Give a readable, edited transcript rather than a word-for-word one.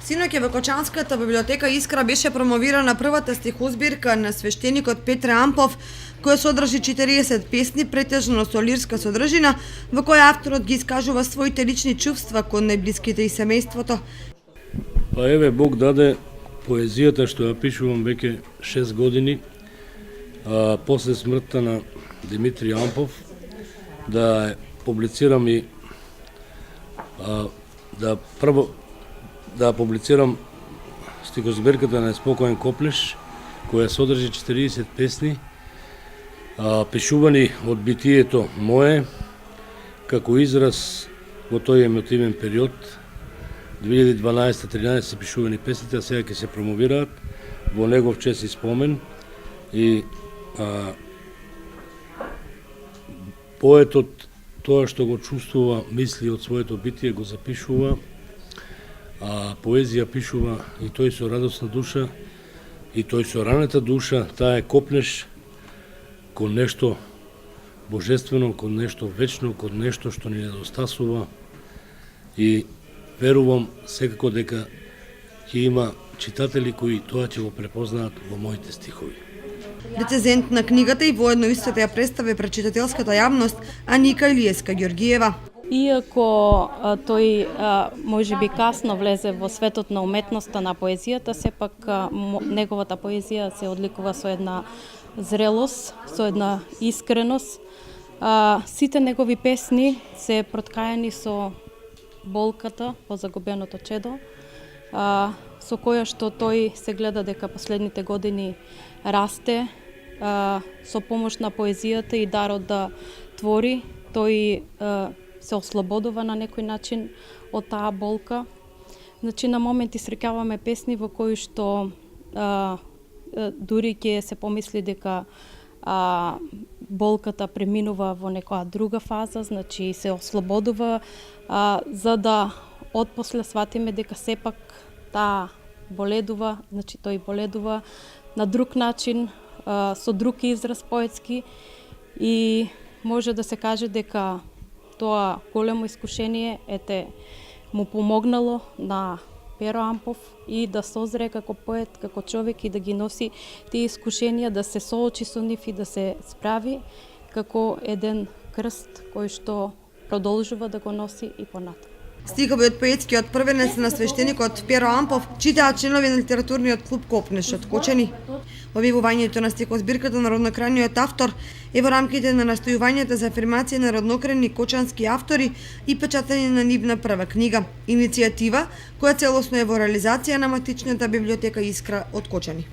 Синоќ во Кочанската библиотека Искра беше промовирана првата стихозбирка на свештеникот Петре Ампов, која содржи 40 песни, претежно со лирска содржина, во која авторот ги искажува своите лични чувства кон најблиските и семејството. Па еве, Бог даде поезијата што ја пишувам веќе 6 години, после смртта на Димитри Ампов, да публицирам и да публицирам стихозбирката на Спокоен Коплеш, која содржи 40 песни, пишувани од битието мое, како израз во тој емотивен период. 2012-13 се пишувани песните, а сега ќе се промовираат во негов чест и спомен. И поетот тоа што го чувствува, мисли од своето битие, го запишува, а поезија пишува и тој со радосна душа, и тој со ранета душа, таа е копнеш кон нешто божествено, кон нешто вечно, кон нешто што ни недостасува, и верувам секако дека ќе има читатели кои тоа ќе го препознаат во моите стихови. Рецензент на книгата и воедно истото ја представи пред читателската јавност Аника Илиевска Ѓоргиева. Иако тој може би касно влезе во светот на уметноста на поезијата, сепак неговата поезија се одликува со една зрелост, со една искреност. Сите негови песни се проткаени со болката по загубеното чедо, со која што тој се гледа дека последните години расте, со помош на поезијата и дарот да твори, тој се ослободува на некој начин од таа болка. Значи, на моменти среќаваме песни во кои што дури ќе се помисли дека болката преминува во некоја друга фаза, значи се ослободува, за да отпосле сватиме дека сепак таа боледува, значи тој боледува на друг начин, со друг израз поетски, и може да се каже дека тоа големо искушение му помогнало на Перо Ампов и да созре како поет, како човек, и да ги носи тие искушенија, да се соочи со нив и да се справи како еден крст кој што продолжува да го носи и понатаму. Стихови од поетскиот првенец на свештеникот Перо Ампов читаат членови на литературниот клуб Копнеш од Кочани. Објавувањето на стихозбирката на роднокрајниот автор е во рамките на настојувањата за афирмација на роднокрајни кочански автори и печатање на нивна прва книга. Иницијатива која целосно е во реализација на матичната библиотека Искра од Кочани.